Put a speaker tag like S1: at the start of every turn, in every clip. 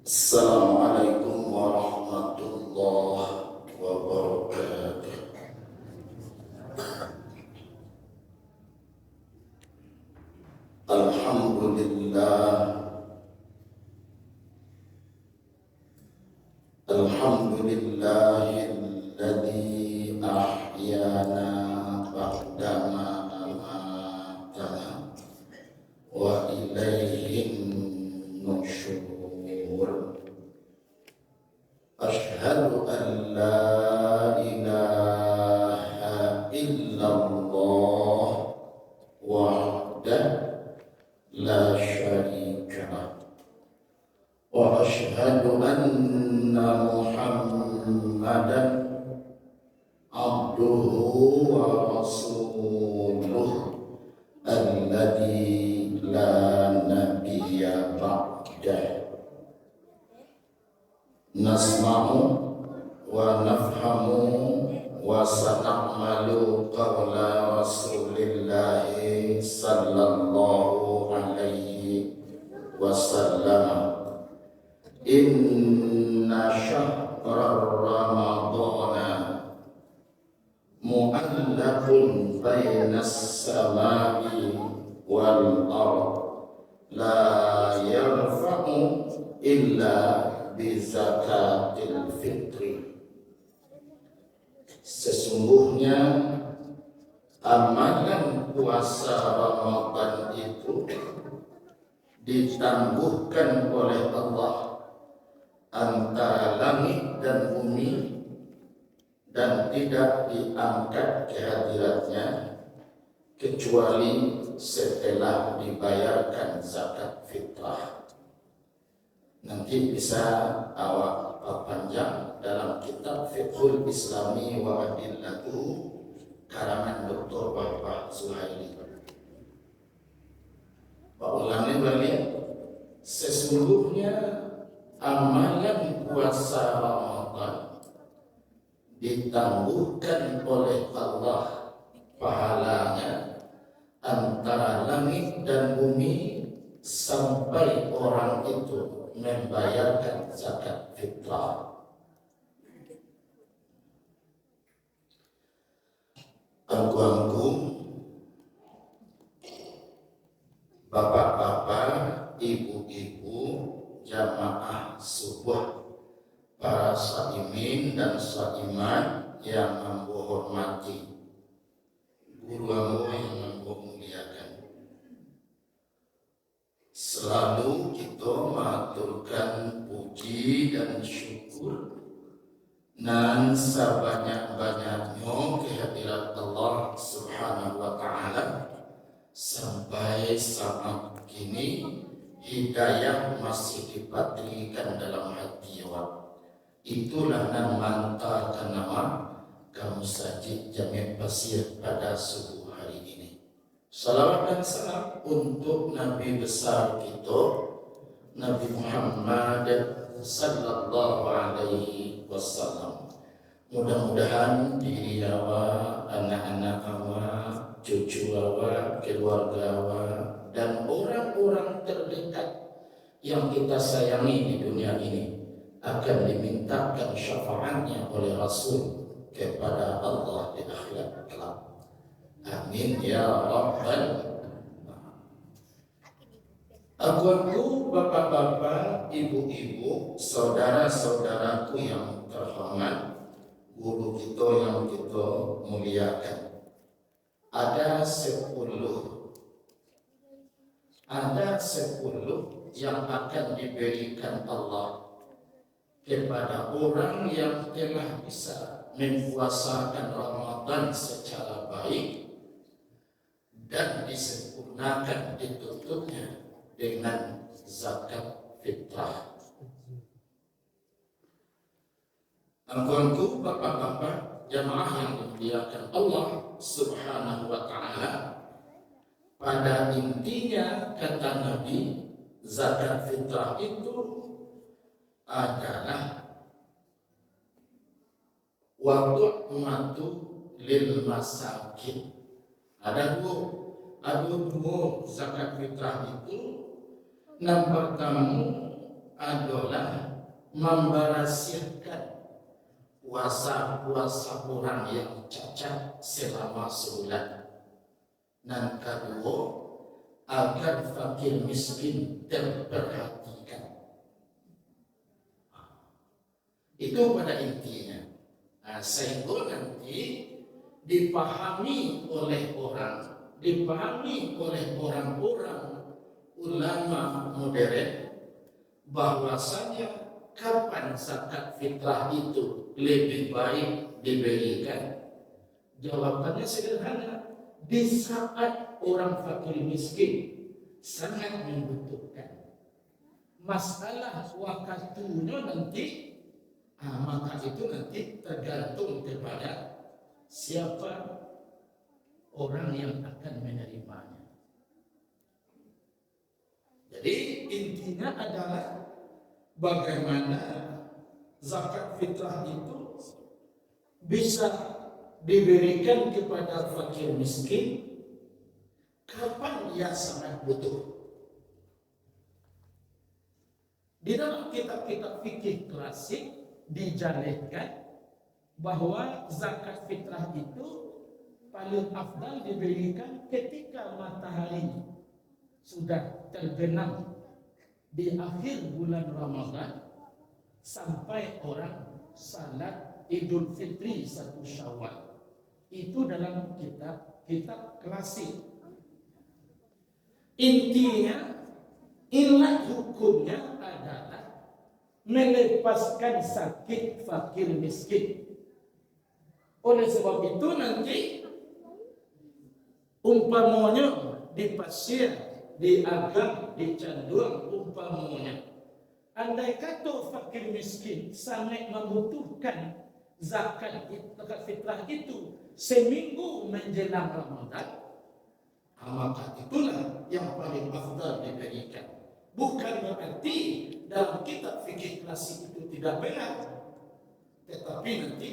S1: Assalamualaikum warahmatullahi wabarakatuh. Alhamdulillah, alhamdulillahilladzi ahyana ba'dama amatana wa ilaihin nusyur. Asyhadu an la ilaha illallah wahdahu la syarika lah wa asyhadu anna Muhammadan abduhu wa rasuluh alladzi la nabiyya ba'dah. Nasma'u wa nafhamu wa sana'malu qawla rasulillahi sallallahu alaihi wasallam. Inna syahra ramadana mu'allaqun bainas samai wal ard la yarfa'u illa bizakatil fitri. Sesungguhnya amalan puasa Ramadan itu ditangguhkan oleh Allah antara langit dan bumi dan tidak diangkat kehadiratnya kecuali setelah dibayarkan zakat fitrah. Nanti bisa awak panjang dalam kitab Fiqhul Islami wa Adillatuhu karangan Dr. Bapak Zuhaili. Pak ulangi balik, sesungguhnya amalan puasa Ramadan ditangguhkan oleh Allah pahalanya antara langit dan bumi sampai orang itu membayarkan zakat fitrah. Angku-angku, bapak-bapak, ibu-ibu, jamaah subuh, para saimin dan saimat yang ambo hormati, guru ambo yang ambo muliakan. Selalu kita mengaturkan puji dan syukur nan sebanyak-banyaknya kehadirat Allah Subhanahu wa Ta'ala sampai saat kini hidayah masih dipatrikan dalam hati awak. Itulah nan mantarkan nama kamu sajid Jami' Pasir pada subuh hari ini. Salawat dan salam untuk Nabi besar kita, Nabi Muhammad sallallahu alaihi wasallam. Mudah-mudahan diri awak, anak-anak awak, cucu awak, keluarga awak, dan orang-orang terdekat yang kita sayangi di dunia ini akan dimintakan syafaatnya oleh Rasul kepada Allah di akhirat kelak. Amin ya Rabbal. Aku, bapak-bapak, ibu-ibu, saudara-saudaraku yang terhormat, guru kita yang kita muliakan. Ada 10 yang akan diberikan Allah kepada orang yang telah bisa mempuasakan Ramadan secara baik dan disempurnakan ditutupnya dengan zakat fitrah. Angku-angku, bapak-bapak, jamaah yang dimuliakan Allah Subhanahu wa Ta'ala, pada intinya kata Nabi, zakat fitrah itu adalah wadu'matu lil masakin. Ada dua zakat fitrah itu. Yang pertama adalah memberasiakan puasa-puasa orang yang cacat selama sebulan. Dan kedua, agar fakir miskin terperhatikan. Itu pada intinya. Sehingga nanti dipahami oleh orang-orang ulama modern bahwasanya kapan zakat fitrah itu lebih baik diberikan? Jawabannya sederhana, di saat orang fakir miskin sangat membutuhkan. Masalah waktunya nanti, maka itu nanti tergantung kepada siapa orang yang akan menerimanya. Jadi intinya adalah bagaimana zakat fitrah itu bisa diberikan kepada fakir miskin kapan ia sangat butuh. Di dalam kitab-kitab fikih klasik dijelaskan bahwa zakat fitrah itu paling afdal diberikan ketika matahari sudah terbenam di akhir bulan Ramadan sampai orang salat Idul Fitri 1 Syawal. Itu dalam kitab klasik. Intinya, ilah hukumnya adalah melepaskan sakit fakir miskin. Oleh sebab itu nanti umpamanya di pasir, di agam, di canduang umpamanya, andai kata fakir miskin sangat membutuhkan zakat fitrah itu seminggu menjelang Ramadan, maka itulah yang paling afdal diberikan. Bukan berarti dalam kitab fikih klasik itu tidak benar, tetapi nanti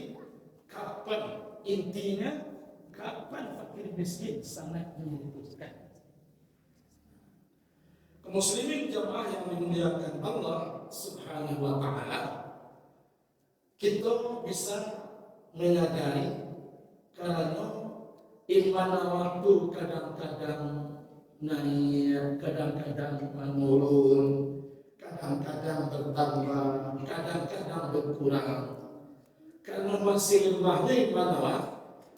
S1: kapan, intinya kapan fakir miskin sangat membutuhkan. Kaum muslimin jamaah yang dimuliakan Allah Subhanahu wa taala, kita bisa menyadari karena imana waktu kadang-kadang naik, kadang-kadang menurun, kadang-kadang bertambah, kadang-kadang berkurang. Karena masih lemahnya imana,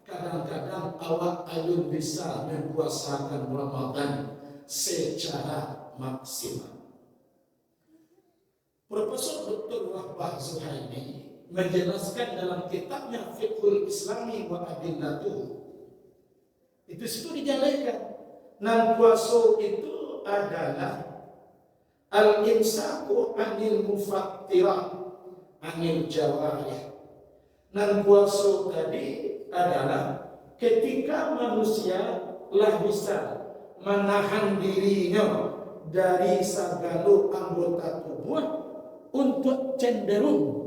S1: kadang-kadang awak ayun bisa mempuasakan Ramadan secara maksimal. Profesor Dr. Wahbah Zuhaili menjelaskan dalam kitabnya Fiqhul Islami wa Adillatuh. Itu situ dijelaskan, nan puasa itu adalah al-imsaku anil mufattirah anil jawarih. Nan puasa tadi adalah ketika manusia lah bisa menahan dirinya dari segala anggota tubuh untuk cenderung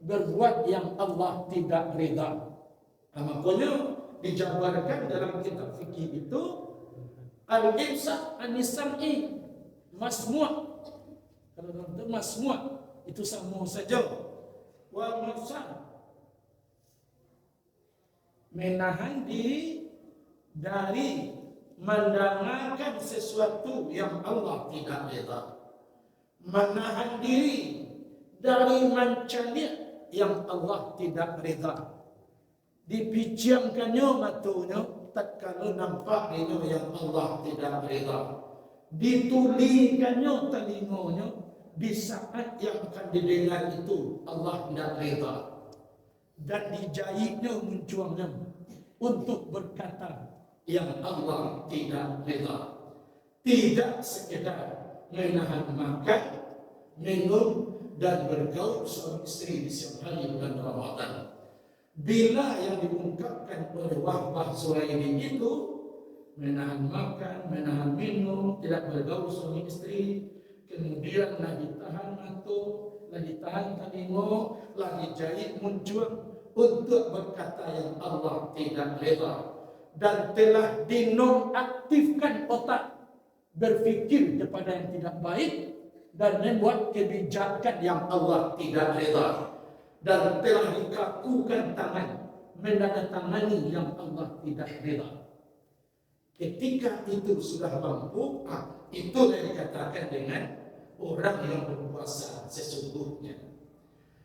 S1: berbuat yang Allah tidak ridha. Makanya dijabarkan dalam kitab fikih itu al-imsak an-sam'i masmu'. Kalau itu masmu' itu sama saja. Wal mafsad, menahan diri dari mendengarkan sesuatu yang Allah tidak ridha, menahan diri dari mencari yang Allah tidak ridha, dipijamkannya matanya tatkala nampak yang Allah tidak ridha, ditulikannya telinganya di saat yang akan didengar itu Allah tidak ridha, dan dijahitnya munculnya untuk berkata yang Allah tidak ridha. Tidak sekedar menahan makan, minum, dan bergaul suami istri di siang hari bulan Ramadan. Bila yang diungkapkan oleh Wahbah Zuhaili itu menahan makan, menahan minum, tidak bergaul suami istri, kemudian lah ditahan mata, lah ditahan telinga, lah dijahit muncul untuk berkata yang Allah tidak ridha, dan telah dinonaktifkan otak berfikir kepada yang tidak baik, dan membuat kebijakan yang Allah tidak redha, dan telah dikakukan tangan menandatangani yang Allah tidak redha. Ketika itu sudah mampu, itu yang dikatakan dengan orang yang berpuasa sesungguhnya.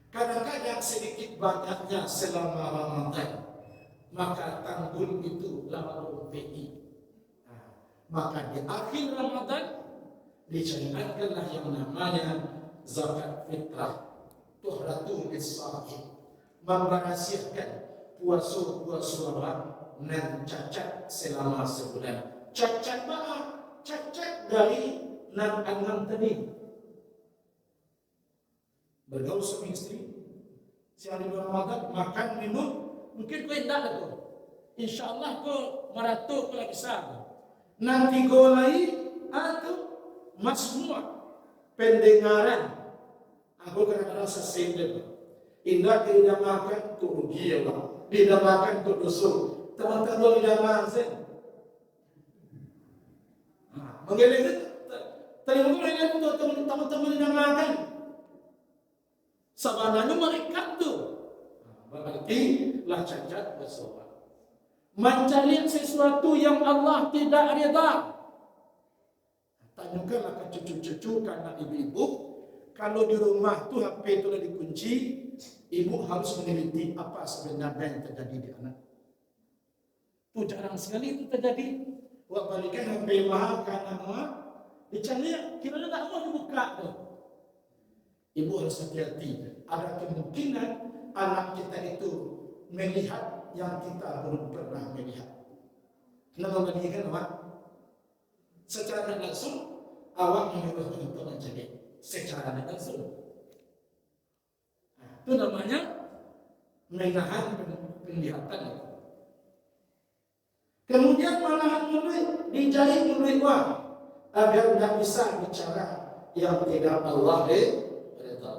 S1: Kadang-kadang sedikit banyaknya selama Ramadan, maka tanggul itu lalu PI. Maka di akhir Ramadan disyariatkanlah yang namanya zakat fitrah, tuhratul lisa'im, memberhasilkan puasa-puasa orang dan cacat selama sebulan. Cacat maaf, cacat dari enam tadi. Bergaul suami istri, siang di bulan Ramadan, makan minum, mungkin kau hendak tu. InsyaAllah kau meratuk kau lagi sah. Nanti kau lagi atau masmua pendengaran. Aku kadang-kadang sesendiri. Indah tidak makan tu rugi Allah, tidak makan tu dosa. Teman-teman tidak makan. Mengelak terima kasih untuk teman-teman tidak makan. Sebenarnya mereka tu berarti lah cacat bersolat. Mencari sesuatu yang Allah tidak redha. Tanyakanlah ke cucu-cucu karena ibu-ibu, kalau di rumah tu HP itu dah dikunci, ibu harus meneliti apa sebenarnya yang terjadi di anak. Itu jarang sekali itu terjadi. Buat balikan HP mahal karena mahal, dicari kira-kira tak mau dibuka tu. Ibu harus hati-hati. Ada kemungkinan anak kita itu melihat yang kita belum pernah melihat. Kenapa balikan awak? Secara langsung awak menyuruh untuk menjadi secara langsung. Itu namanya menahan penglihatan. Kemudian malahan mulut dijahit mulut wah agar tidak bisa bicara yang tidak Allah redha.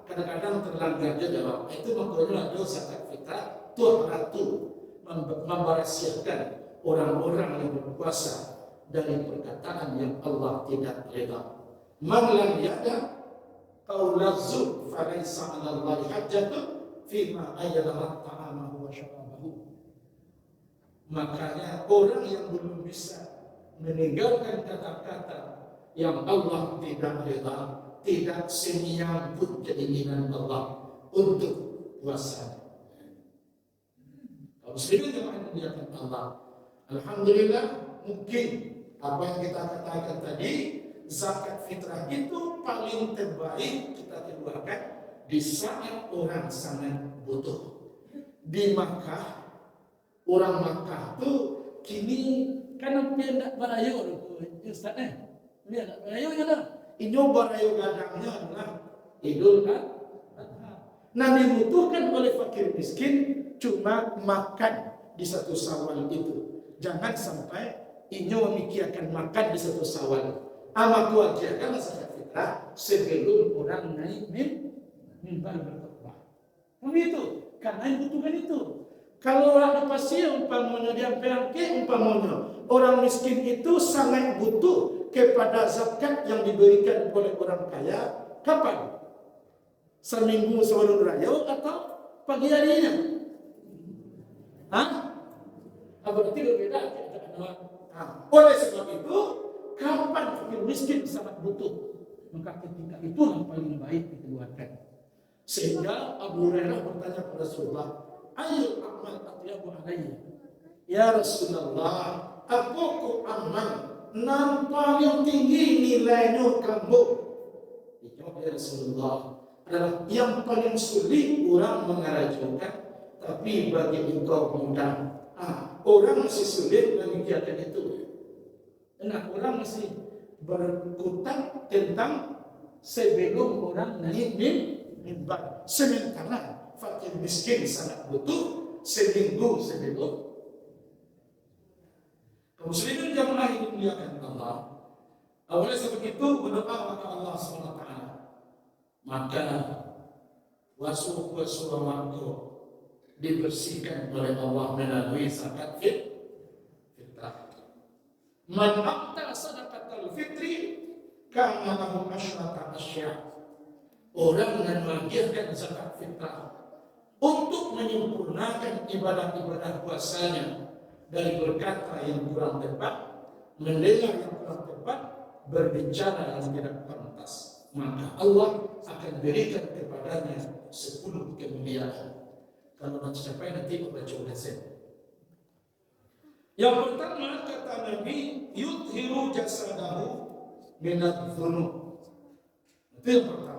S1: Kadang-kadang terlanggar juga. Itu makanya dosa zakat fitrah tuhratu, memberhasilkan orang-orang yang berpuasa dari perkataan yang Allah tidak redha. Man lam yada qaula zur falaysa 'ala Allahi hajjatun fima ayyala ta'amahu wa syarabahu. Makanya orang yang belum bisa meninggalkan kata-kata yang Allah tidak redha, tidak semenyambut keinginan Allah untuk puasa. Kalau muslimin yang memuliakan Allah, alhamdulillah, mungkin apa yang kita katakan tadi, zakat fitrah itu paling terbaik kita keluarkan di saat orang sangat butuh. Di Makkah, orang Makkah tu kini kan dia nak barayo tu, Ustaz dia nak barayo je lah. Inyo barayo gadangnya adalah Idul Adha. Nah, dibutuhkan oleh fakir miskin cuma makan di satu Syawal itu. Jangan sampai inyo memikirkan makan di satu Syawal. Amat kewajiban zakat fitrah sebelum orang naik mimbar berkhutbah. Begitu, karena yang butuhkan itu. Kalau orang pasir umpamanya dia pergi umpamanya orang miskin itu sangat butuh kepada zakat yang diberikan oleh orang kaya. Kapan? Seminggu sebelum raya atau pagi harinya? Berarti berbeda. Oleh sebab itu, kapan fakir miskin sangat butuh, maka ketika itu yang paling baik dikeluarkan. Sehingga Abu Hurairah bertanya kepada Rasulullah, ayyul amal atyabu alayya? Ya Rasulullah, apakah amal nampak yang tinggi nilainya kamu? Dijawab ya Rasulullah, adalah yang paling sulit orang mengarajukan, tapi bagi engkau mudah. Orang masih sulit memikirkan itu. Nah, orang masih berkutat tentang sebelum orang naik mimbar. Sementara fakir miskin sangat butuh seminggu sebelum. Kaum muslimin jamaah ini dimuliakan Allah. Oleh sebab itu berdoa kepada Allah SWT. Maka wasuh-wasuh waktu dibersihkan oleh Allah melalui zakat fitrah. Man aqta sadaqatal fitri Kana lahum asyrata asya. Orang yang mengajarkan zakat fitrah untuk menyempurnakan ibadah-ibadah puasanya dari berkata yang kurang tepat, mendengar yang kurang tepat, berbicara yang tidak pantas, maka Allah akan berikan kepadanya 10 kemuliaan. Kalau nak capai nanti baca ulangan. Yang pertama kata Nabi, yudhiru jasadahu minadh dhunub. Itu yang pertama.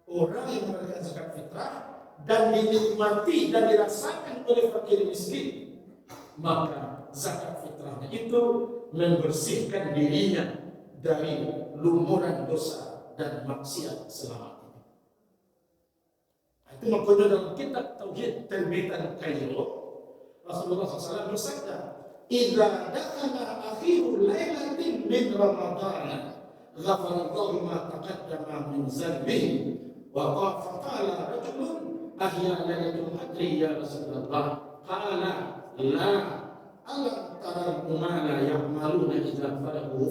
S1: Orang yang menunaikan zakat fitrah dan dinikmati dan dirasakan oleh fakir miskin, maka zakat fitrahnya itu membersihkan dirinya dari lumuran dosa dan maksiat selama ini. Itu makanya dalam kitab Tauhid Terbitan Kairo, Rasulullah SAW bersabda, "Idza dakhala akhiru lailatin min Ramadan, ghafarallahu ma taqaddama min dzanbihi." Wa qala rajulun ahya lailatul qadri ya Rasulullah. Qala la alam tara umala ya'maluna idza farahu.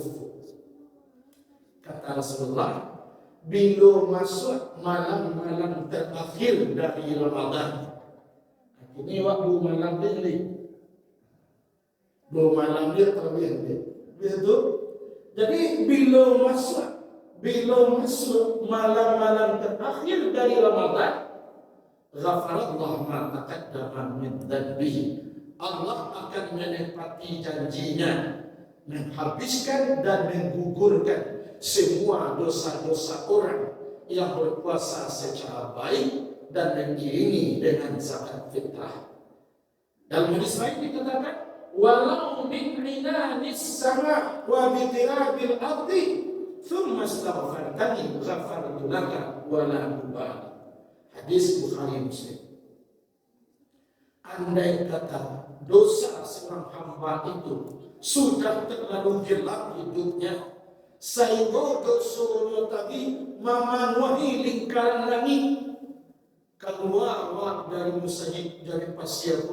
S1: Kata Rasulullah, bila masuk malam-malam terakhir dari Ramadan. Ini waktu malam ini. Dua malam dia terakhir. Begitu. Jadi bila masuk malam-malam terakhir dari Ramadan, ghafarallahu ma taqaddama min dzanbihi. Allah akan menepati janjinya, menghabiskan dan menggugurkan semua dosa-dosa orang yang berpuasa secara baik dan mengiringi dengan zakat fitrah. Dalam hadis lain dikatakan, walau min inanis sama wa bitirabil ardi thumma astaghfartani ghafartu laka wa la ubali. Hadis Bukhari Muslim. Andai kata dosa seorang hamba itu sudah terlalu gelap hidupnya, sehingga dosa tadi memenuhi lingkaran langit, keluar dari masjid, dari pasir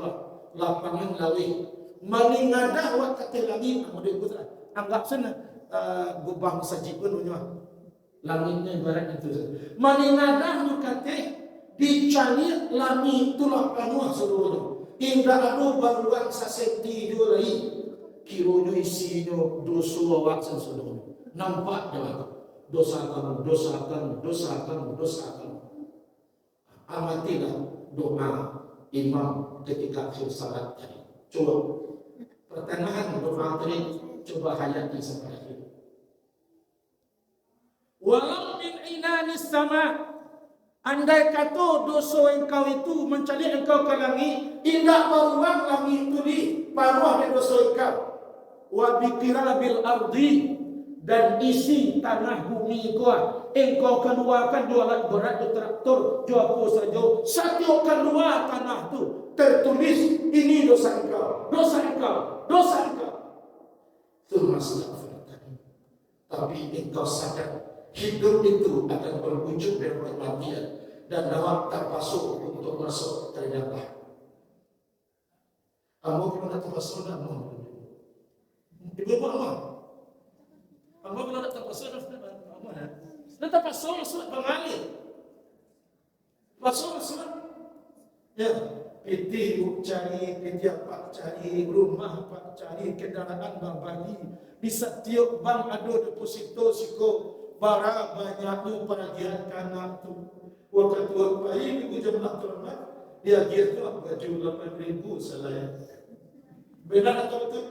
S1: lapangan lawih, meningadah waktu langit, anggap sana gubah masjid pun punya langitnya ibarat itu. Meningadah kata dicari langit itulah penuh seluruh. Hingga ada baruan sasenti dua lagi. Kiranya isinya dosa waksan seluruh. Nampak dah dosa kamu. Amatilah doa imam ketika akhir salat tadi. Coba pertengahan doa tadi, coba hayati sampai akhir. Walau min inanis sama, andai kata dosa engkau itu mencari engkau ke langit, indah beruang langit itu di paruh dosa engkau. Wa bikirabil ardi, dan isi tanah bumi engkau keluarkan 2 alat berat di traktor, jauh apa saja. Satu keluar tanah itu tertulis ini dosa engkau. Tapi engkau sadar hidup itu akan berujung dari kematian dan dalam terpasuk untuk masuk ternyata. Kamu pernah terpasuk dan mau? Ibu apa? Kamu pernah terpasuk dan mana? Sudah pasal surat pengalir. Pasal surat. Ya, PT cari kerja pak cari rumah pak cari kendaraan bagi di setiap bank ada deposito siko bara banyaknya peragian kanak tu. Waktu bayi ibu jemaah terhormat dia gitu baju 8.000 salah. Benar atau betul?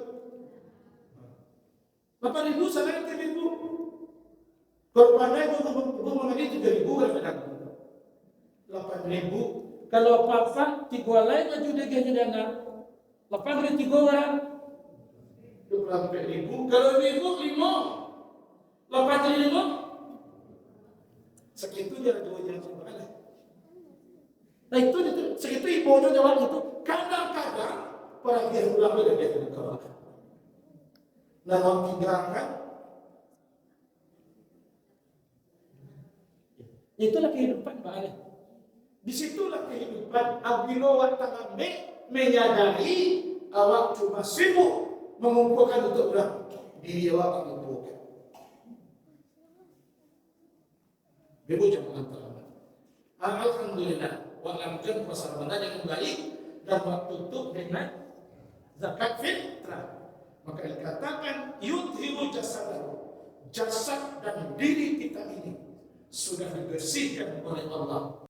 S1: 8.000 salah 3.000. Korbannya itu mengenai 3.000 kan? 8.000. Kalau apa-apa, 3 lain maju degahnya dana. 8.000 3 orang. 24.000. Kalau 5. 8.000. Segitu dia dua sebenarnya. Nah itu segitu ibunya jawab itu. Kadang-kadang para kiai ulama dari negara. Nah, kan? Itulah kehidupan Pak. Di situlah kehidupan apabila awak menyadari awak cuma sibuk mengumpulkan untuk orang diri awak mengumpulkan. Ibu jamaah terhormat. Alhamdulillah, walaupun puasa Ramadan yang baik dan waktu tutup dengan zakat fitrah. Maka dikatakan yudhiru jasadahu, jasad dan diri kita ini sudah dibersihkan oleh Allah